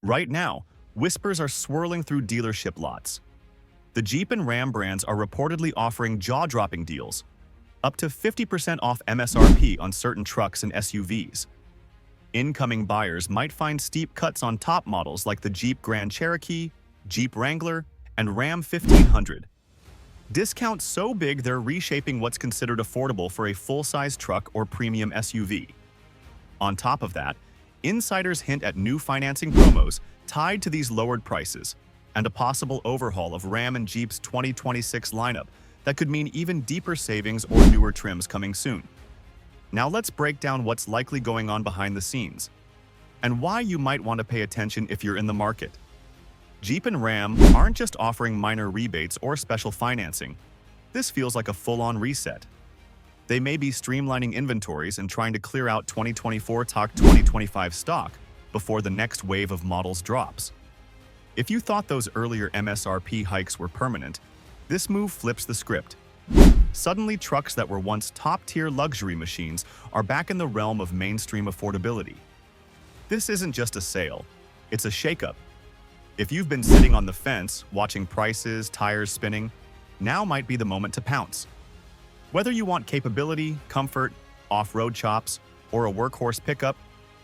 Right now, whispers are swirling through dealership lots. The Jeep and Ram brands are reportedly offering jaw-dropping deals, up to 50% off MSRP on certain trucks and SUVs. Incoming buyers might find steep cuts on top models like the Jeep Grand Cherokee, Jeep Wrangler, and Ram 1500. Discounts so big they're reshaping what's considered affordable for a full-size truck or premium SUV. On top of that, insiders hint at new financing promos tied to these lowered prices and a possible overhaul of Ram and Jeep's 2026 lineup that could mean even deeper savings or newer trims coming soon. Now let's break down what's likely going on behind the scenes and why you might want to pay attention if you're in the market. Jeep and Ram aren't just offering minor rebates or special financing. This feels like a full-on reset. They may be streamlining inventories and trying to clear out 2024 to 2025 stock before the next wave of models drops. If you thought those earlier MSRP hikes were permanent, this move flips the script. Suddenly, trucks that were once top-tier luxury machines are back in the realm of mainstream affordability. This isn't just a sale, it's a shakeup. If you've been sitting on the fence, watching prices, tires spinning, now might be the moment to pounce. Whether you want capability, comfort, off-road chops, or a workhorse pickup,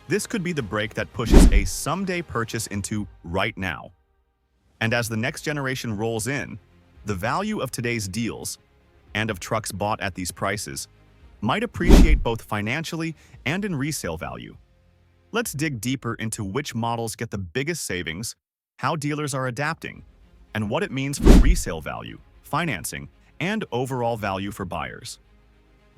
this could be the brake that pushes a someday purchase into right now. And as the next generation rolls in, the value of today's deals, and of trucks bought at these prices, might appreciate both financially and in resale value. Let's dig deeper into which models get the biggest savings, how dealers are adapting, and what it means for resale value, financing, and overall value for buyers.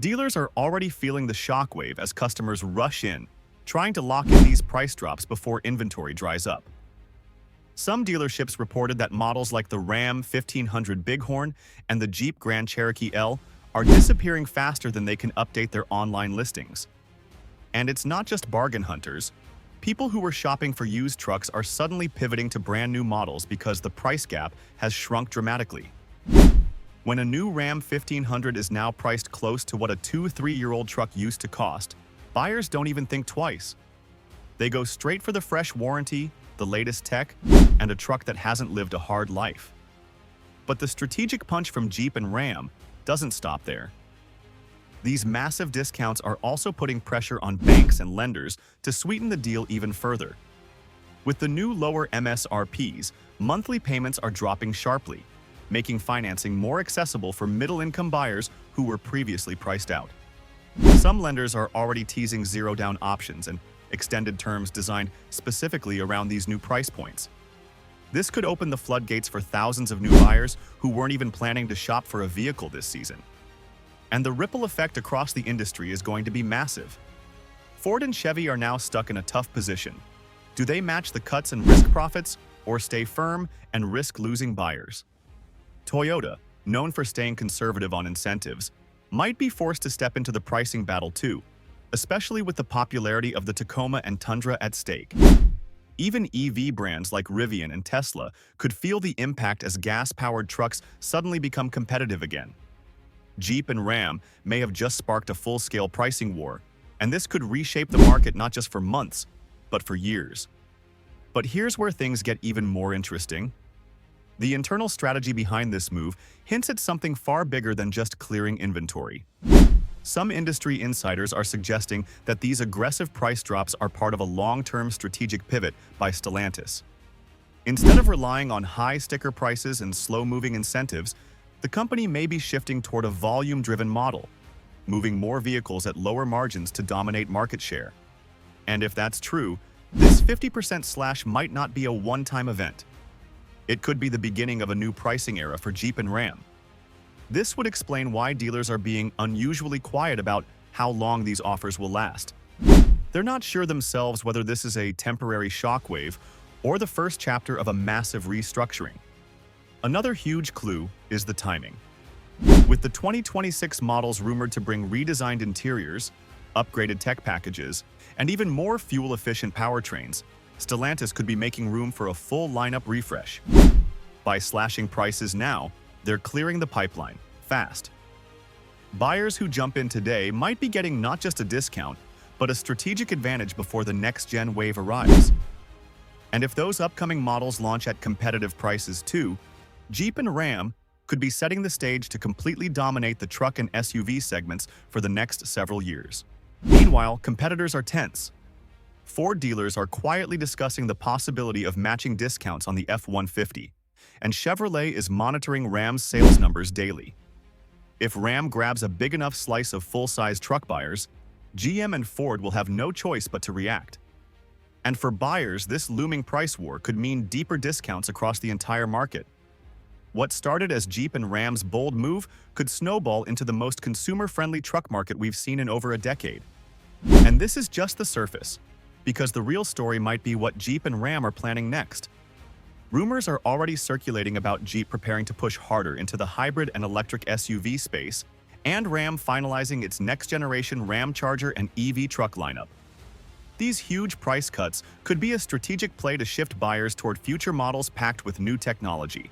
Dealers are already feeling the shockwave as customers rush in, trying to lock in these price drops before inventory dries up. Some dealerships reported that models like the Ram 1500 Bighorn and the Jeep Grand Cherokee L are disappearing faster than they can update their online listings. And it's not just bargain hunters. People who were shopping for used trucks are suddenly pivoting to brand new models because the price gap has shrunk dramatically. When a new Ram 1500 is now priced close to what a 2-3-year-old truck used to cost, buyers don't even think twice. They go straight for the fresh warranty, the latest tech, and a truck that hasn't lived a hard life. But the strategic punch from Jeep and Ram doesn't stop there. These massive discounts are also putting pressure on banks and lenders to sweeten the deal even further. With the new lower MSRPs, monthly payments are dropping sharply, making financing more accessible for middle-income buyers who were previously priced out. Some lenders are already teasing zero-down options and extended terms designed specifically around these new price points. This could open the floodgates for thousands of new buyers who weren't even planning to shop for a vehicle this season. And the ripple effect across the industry is going to be massive. Ford and Chevy are now stuck in a tough position. Do they match the cuts and risk profits, or stay firm and risk losing buyers? Toyota, known for staying conservative on incentives, might be forced to step into the pricing battle too, especially with the popularity of the Tacoma and Tundra at stake. Even EV brands like Rivian and Tesla could feel the impact as gas-powered trucks suddenly become competitive again. Jeep and Ram may have just sparked a full-scale pricing war, and this could reshape the market not just for months, but for years. But here's where things get even more interesting. The internal strategy behind this move hints at something far bigger than just clearing inventory. Some industry insiders are suggesting that these aggressive price drops are part of a long-term strategic pivot by Stellantis. Instead of relying on high sticker prices and slow-moving incentives, the company may be shifting toward a volume-driven model, moving more vehicles at lower margins to dominate market share. And if that's true, this 50% slash might not be a one-time event. It could be the beginning of a new pricing era for Jeep and Ram. This would explain why dealers are being unusually quiet about how long these offers will last. They're not sure themselves whether this is a temporary shockwave or the first chapter of a massive restructuring. Another huge clue is the timing. With the 2026 models rumored to bring redesigned interiors, upgraded tech packages, and even more fuel-efficient powertrains, Stellantis could be making room for a full lineup refresh. By slashing prices now, they're clearing the pipeline, fast. Buyers who jump in today might be getting not just a discount, but a strategic advantage before the next-gen wave arrives. And if those upcoming models launch at competitive prices too, Jeep and Ram could be setting the stage to completely dominate the truck and SUV segments for the next several years. Meanwhile, competitors are tense. Ford dealers are quietly discussing the possibility of matching discounts on the F-150, and Chevrolet is monitoring Ram's sales numbers daily. If Ram grabs a big enough slice of full-size truck buyers, GM and Ford will have no choice but to react. And for buyers, this looming price war could mean deeper discounts across the entire market. What started as Jeep and Ram's bold move could snowball into the most consumer-friendly truck market we've seen in over a decade. And this is just the surface, because the real story might be what Jeep and Ram are planning next. Rumors are already circulating about Jeep preparing to push harder into the hybrid and electric SUV space, and Ram finalizing its next-generation Ram Charger and EV truck lineup. These huge price cuts could be a strategic play to shift buyers toward future models packed with new technology.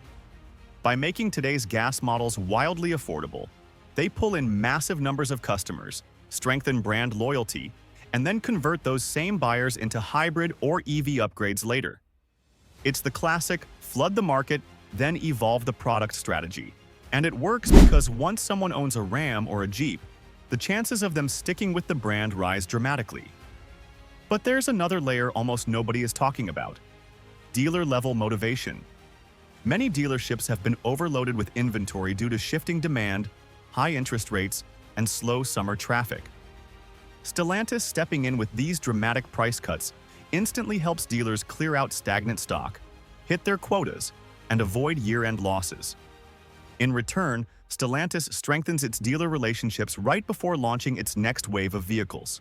By making today's gas models wildly affordable, they pull in massive numbers of customers, strengthen brand loyalty, and then convert those same buyers into hybrid or EV upgrades later. It's the classic flood the market, then evolve the product strategy. And it works because once someone owns a Ram or a Jeep, the chances of them sticking with the brand rise dramatically. But there's another layer almost nobody is talking about: dealer-level motivation. Many dealerships have been overloaded with inventory due to shifting demand, high interest rates, and slow summer traffic. Stellantis stepping in with these dramatic price cuts instantly helps dealers clear out stagnant stock, hit their quotas, and avoid year-end losses. In return, Stellantis strengthens its dealer relationships right before launching its next wave of vehicles.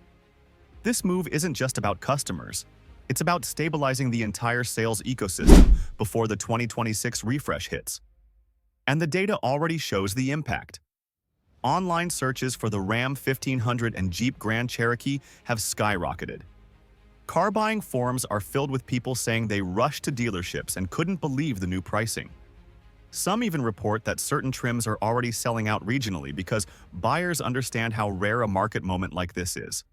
This move isn't just about customers. It's about stabilizing the entire sales ecosystem before the 2026 refresh hits. And the data already shows the impact. Online searches for the Ram 1500 and Jeep Grand Cherokee have skyrocketed. Car buying forums are filled with people saying they rushed to dealerships and couldn't believe the new pricing. Some even report that certain trims are already selling out regionally because buyers understand how rare a market moment like this is.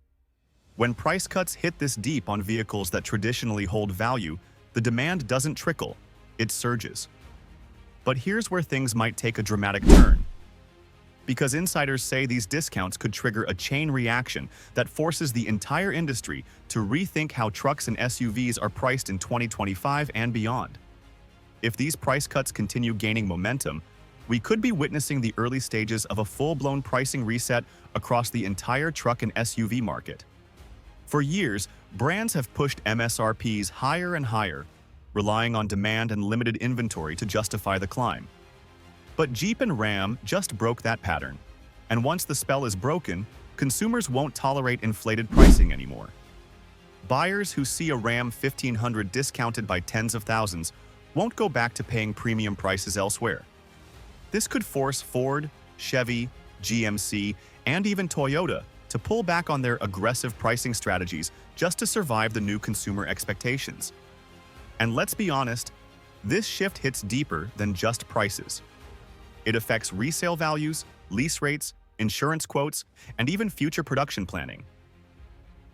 When price cuts hit this deep on vehicles that traditionally hold value, the demand doesn't trickle, it surges. But here's where things might take a dramatic turn. Because insiders say these discounts could trigger a chain reaction that forces the entire industry to rethink how trucks and SUVs are priced in 2025 and beyond. If these price cuts continue gaining momentum, we could be witnessing the early stages of a full-blown pricing reset across the entire truck and SUV market. For years, brands have pushed MSRPs higher and higher, relying on demand and limited inventory to justify the climb. But Jeep and Ram just broke that pattern, and once the spell is broken, consumers won't tolerate inflated pricing anymore. Buyers who see a Ram 1500 discounted by tens of thousands won't go back to paying premium prices elsewhere. This could force Ford, Chevy, GMC, and even Toyota to pull back on their aggressive pricing strategies just to survive the new consumer expectations. And let's be honest, this shift hits deeper than just prices. It affects resale values, lease rates, insurance quotes, and even future production planning.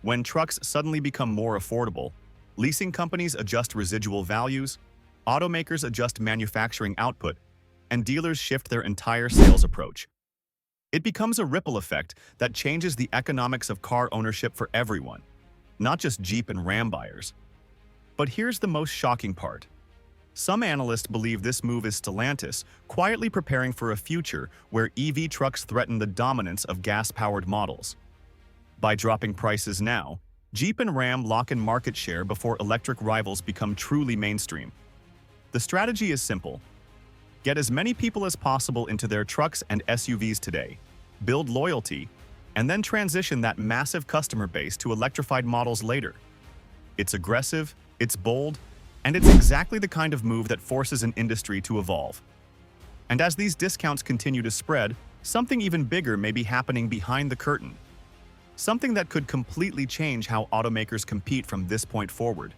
When trucks suddenly become more affordable, leasing companies adjust residual values, automakers adjust manufacturing output, and dealers shift their entire sales approach. It becomes a ripple effect that changes the economics of car ownership for everyone, not just Jeep and Ram buyers. But here's the most shocking part. Some analysts believe this move is Stellantis quietly preparing for a future where EV trucks threaten the dominance of gas-powered models. By dropping prices now, Jeep and Ram lock in market share before electric rivals become truly mainstream. The strategy is simple. Get as many people as possible into their trucks and SUVs today, build loyalty, and then transition that massive customer base to electrified models later. It's aggressive, it's bold, and it's exactly the kind of move that forces an industry to evolve. And as these discounts continue to spread, something even bigger may be happening behind the curtain. Something that could completely change how automakers compete from this point forward.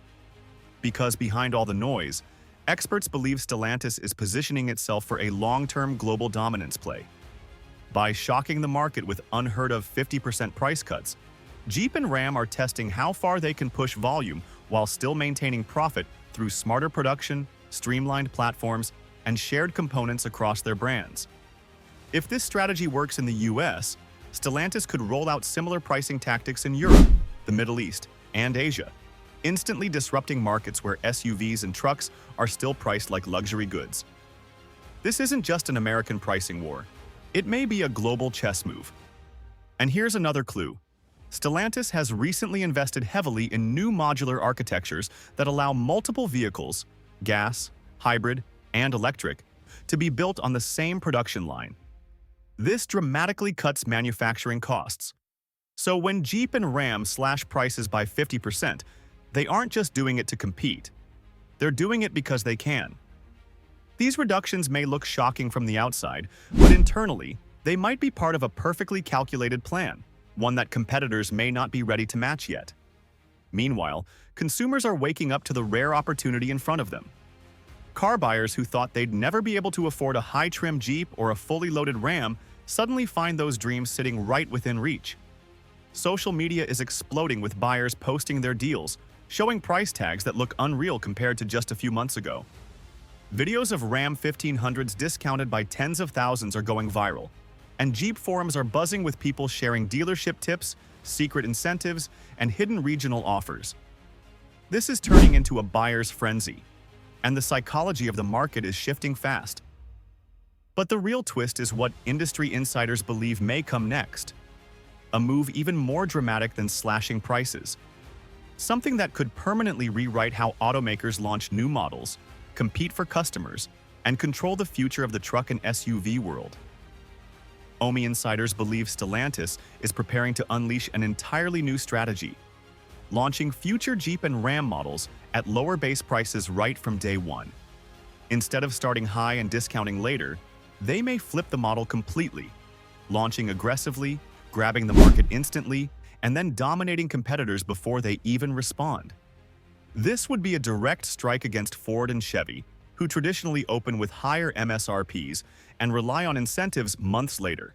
Because behind all the noise, experts believe Stellantis is positioning itself for a long-term global dominance play. By shocking the market with unheard-of 50% price cuts, Jeep and Ram are testing how far they can push volume while still maintaining profit through smarter production, streamlined platforms, and shared components across their brands. If this strategy works in the US, Stellantis could roll out similar pricing tactics in Europe, the Middle East, and Asia, instantly disrupting markets where SUVs and trucks are still priced like luxury goods. This isn't just an American pricing war. It may be a global chess move. And here's another clue. Stellantis has recently invested heavily in new modular architectures that allow multiple vehicles, gas, hybrid, and electric, to be built on the same production line. This dramatically cuts manufacturing costs. So when Jeep and Ram slash prices by 50%, they aren't just doing it to compete. They're doing it because they can. These reductions may look shocking from the outside, but internally, they might be part of a perfectly calculated plan, one that competitors may not be ready to match yet. Meanwhile, consumers are waking up to the rare opportunity in front of them. Car buyers who thought they'd never be able to afford a high-trim Jeep or a fully loaded Ram suddenly find those dreams sitting right within reach. Social media is exploding with buyers posting their deals, showing price tags that look unreal compared to just a few months ago. Videos of Ram 1500s discounted by tens of thousands are going viral, and Jeep forums are buzzing with people sharing dealership tips, secret incentives, and hidden regional offers. This is turning into a buyer's frenzy, and the psychology of the market is shifting fast. But the real twist is what industry insiders believe may come next. A move even more dramatic than slashing prices. Something that could permanently rewrite how automakers launch new models, compete for customers, and control the future of the truck and SUV world. OMI insiders believe Stellantis is preparing to unleash an entirely new strategy, launching future Jeep and Ram models at lower base prices right from day one. Instead of starting high and discounting later, they may flip the model completely, launching aggressively, grabbing the market instantly, and then dominating competitors before they even respond. This would be a direct strike against Ford and Chevy, who traditionally open with higher MSRPs and rely on incentives months later.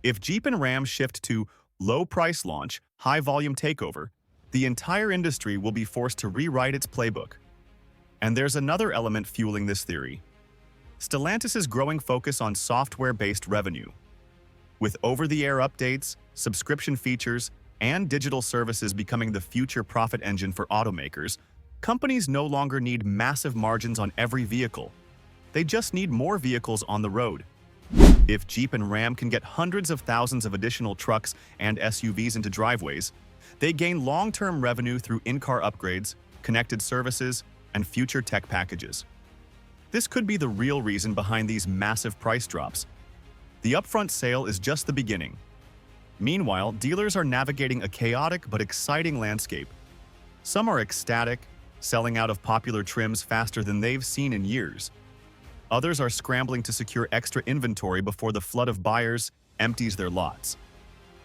If Jeep and Ram shift to low-price launch, high-volume takeover, the entire industry will be forced to rewrite its playbook. And there's another element fueling this theory. Stellantis' growing focus on software-based revenue. With over-the-air updates, subscription features, and digital services becoming the future profit engine for automakers, companies no longer need massive margins on every vehicle. They just need more vehicles on the road. If Jeep and Ram can get hundreds of thousands of additional trucks and SUVs into driveways, they gain long-term revenue through in-car upgrades, connected services, and future tech packages. This could be the real reason behind these massive price drops. The upfront sale is just the beginning. Meanwhile, dealers are navigating a chaotic but exciting landscape. Some are ecstatic, selling out of popular trims faster than they've seen in years. Others are scrambling to secure extra inventory before the flood of buyers empties their lots.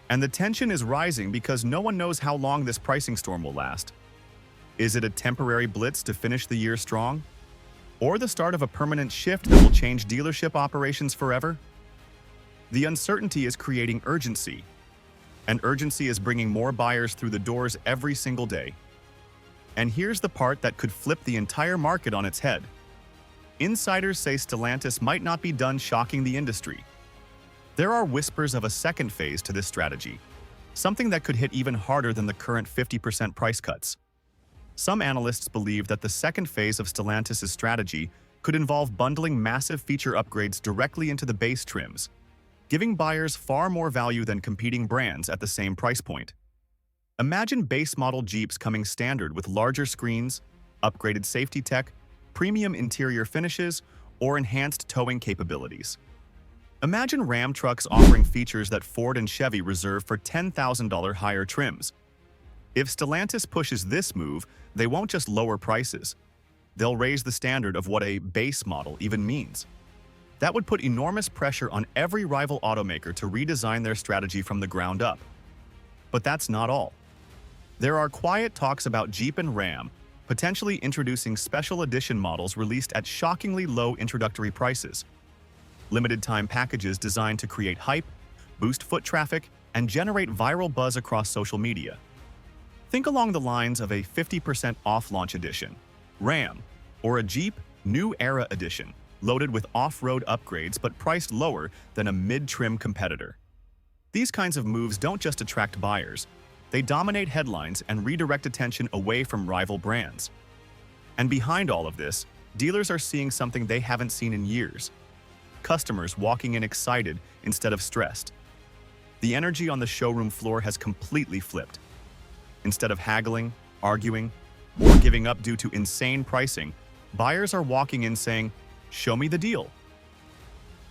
And the tension is rising because no one knows how long this pricing storm will last. Is it a temporary blitz to finish the year strong? Or the start of a permanent shift that will change dealership operations forever? The uncertainty is creating urgency, and urgency is bringing more buyers through the doors every single day. And here's the part that could flip the entire market on its head. Insiders say Stellantis might not be done shocking the industry. There are whispers of a second phase to this strategy, something that could hit even harder than the current 50% price cuts. Some analysts believe that the second phase of Stellantis' strategy could involve bundling massive feature upgrades directly into the base trims, giving buyers far more value than competing brands at the same price point. Imagine base model Jeeps coming standard with larger screens, upgraded safety tech, premium interior finishes, or enhanced towing capabilities. Imagine Ram trucks offering features that Ford and Chevy reserve for $10,000 higher trims. If Stellantis pushes this move, they won't just lower prices. They'll raise the standard of what a base model even means. That would put enormous pressure on every rival automaker to redesign their strategy from the ground up. But that's not all. There are quiet talks about Jeep and Ram potentially introducing special edition models released at shockingly low introductory prices. Limited-time packages designed to create hype, boost foot traffic, and generate viral buzz across social media. Think along the lines of a 50% off launch edition, Ram, or a Jeep New Era Edition, loaded with off-road upgrades but priced lower than a mid-trim competitor. These kinds of moves don't just attract buyers, they dominate headlines and redirect attention away from rival brands. And behind all of this, dealers are seeing something they haven't seen in years. Customers walking in excited instead of stressed. The energy on the showroom floor has completely flipped. Instead of haggling, arguing, or giving up due to insane pricing, buyers are walking in saying, "Show me the deal."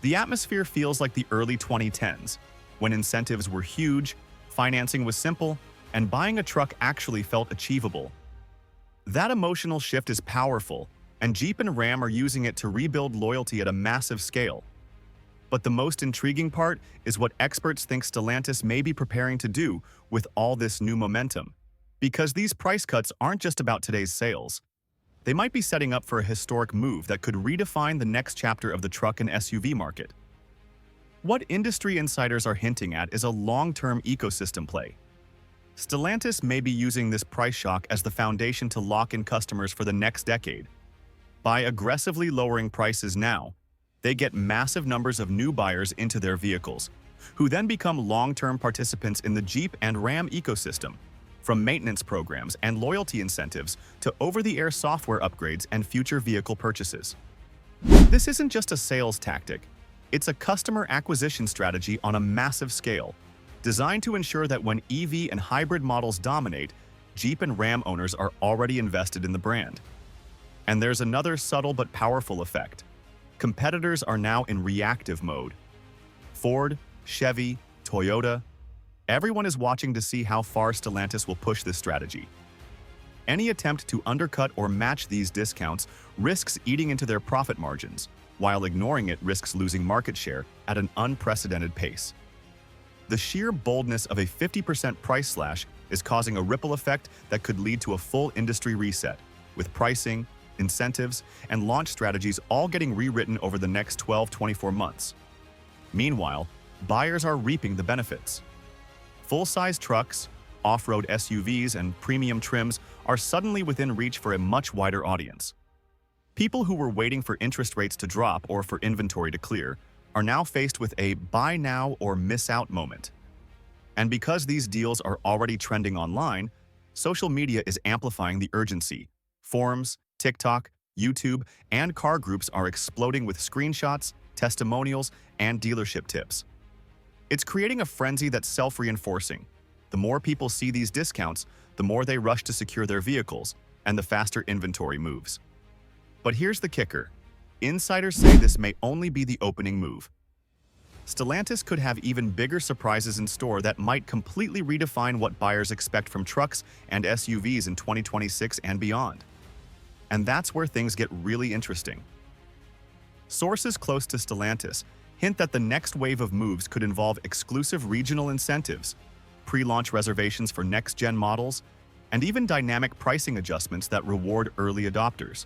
The atmosphere feels like the early 2010s, when incentives were huge, financing was simple, and buying a truck actually felt achievable. That emotional shift is powerful, and Jeep and Ram are using it to rebuild loyalty at a massive scale. But the most intriguing part is what experts think Stellantis may be preparing to do with all this new momentum. Because these price cuts aren't just about today's sales. They might be setting up for a historic move that could redefine the next chapter of the truck and SUV market. What industry insiders are hinting at is a long-term ecosystem play. Stellantis may be using this price shock as the foundation to lock in customers for the next decade. By aggressively lowering prices now, they get massive numbers of new buyers into their vehicles, who then become long-term participants in the Jeep and Ram ecosystem, from maintenance programs and loyalty incentives to over-the-air software upgrades and future vehicle purchases. This isn't just a sales tactic, it's a customer acquisition strategy on a massive scale, designed to ensure that when EV and hybrid models dominate, Jeep and Ram owners are already invested in the brand. And there's another subtle but powerful effect. Competitors are now in reactive mode. Ford, Chevy, Toyota, everyone is watching to see how far Stellantis will push this strategy. Any attempt to undercut or match these discounts risks eating into their profit margins, while ignoring it risks losing market share at an unprecedented pace. The sheer boldness of a 50% price slash is causing a ripple effect that could lead to a full industry reset, with pricing, incentives, and launch strategies all getting rewritten over the next 12-24 months. Meanwhile, buyers are reaping the benefits. Full-size trucks, off-road SUVs, and premium trims are suddenly within reach for a much wider audience. People who were waiting for interest rates to drop or for inventory to clear are now faced with a buy now or miss out moment. And because these deals are already trending online, social media is amplifying the urgency. Forums, TikTok, YouTube, and car groups are exploding with screenshots, testimonials, and dealership tips. It's creating a frenzy that's self-reinforcing. The more people see these discounts, the more they rush to secure their vehicles, and the faster inventory moves. But here's the kicker. Insiders say this may only be the opening move. Stellantis could have even bigger surprises in store that might completely redefine what buyers expect from trucks and SUVs in 2026 and beyond. And that's where things get really interesting. Sources close to Stellantis hint that the next wave of moves could involve exclusive regional incentives, pre-launch reservations for next-gen models, and even dynamic pricing adjustments that reward early adopters.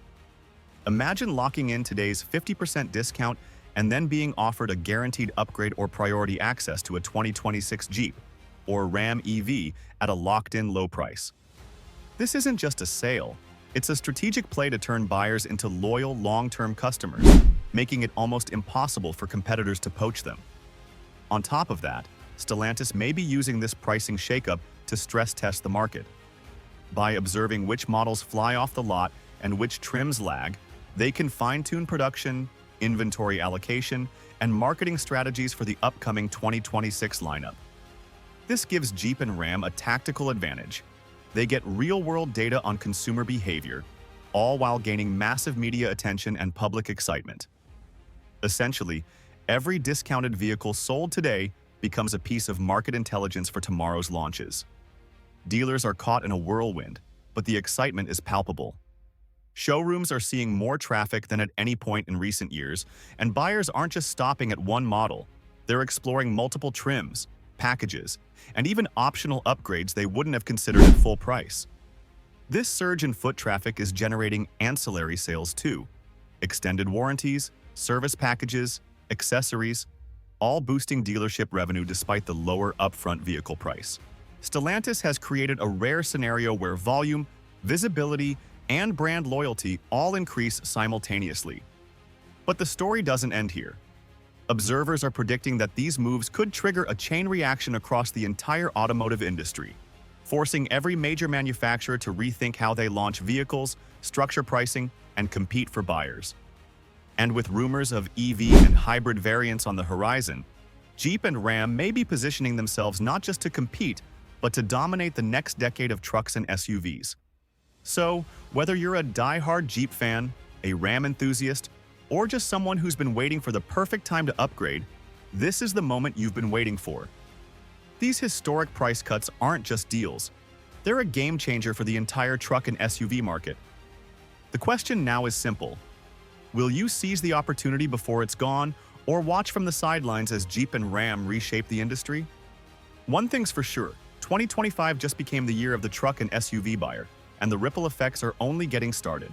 Imagine locking in today's 50% discount and then being offered a guaranteed upgrade or priority access to a 2026 Jeep or Ram EV at a locked-in low price. This isn't just a sale, it's a strategic play to turn buyers into loyal, long-term customers, making it almost impossible for competitors to poach them. On top of that, Stellantis may be using this pricing shakeup to stress test the market. By observing which models fly off the lot and which trims lag, they can fine-tune production, inventory allocation, and marketing strategies for the upcoming 2026 lineup. This gives Jeep and Ram a tactical advantage. They get real-world data on consumer behavior, all while gaining massive media attention and public excitement. Essentially, every discounted vehicle sold today becomes a piece of market intelligence for tomorrow's launches. Dealers are caught in a whirlwind, but the excitement is palpable. Showrooms are seeing more traffic than at any point in recent years, and buyers aren't just stopping at one model. They're exploring multiple trims, packages, and even optional upgrades they wouldn't have considered at full price. This surge in foot traffic is generating ancillary sales too. Extended warranties, service packages, accessories, all boosting dealership revenue despite the lower upfront vehicle price. Stellantis has created a rare scenario where volume, visibility, and brand loyalty all increase simultaneously. But the story doesn't end here. Observers are predicting that these moves could trigger a chain reaction across the entire automotive industry, forcing every major manufacturer to rethink how they launch vehicles, structure pricing, and compete for buyers. And with rumors of EV and hybrid variants on the horizon, Jeep and Ram may be positioning themselves not just to compete, but to dominate the next decade of trucks and SUVs. So, whether you're a die-hard Jeep fan, a Ram enthusiast, or just someone who's been waiting for the perfect time to upgrade, this is the moment you've been waiting for. These historic price cuts aren't just deals. They're a game changer for the entire truck and SUV market. The question now is simple. Will you seize the opportunity before it's gone, or watch from the sidelines as Jeep and Ram reshape the industry? One thing's for sure, 2025 just became the year of the truck and SUV buyer, and the ripple effects are only getting started.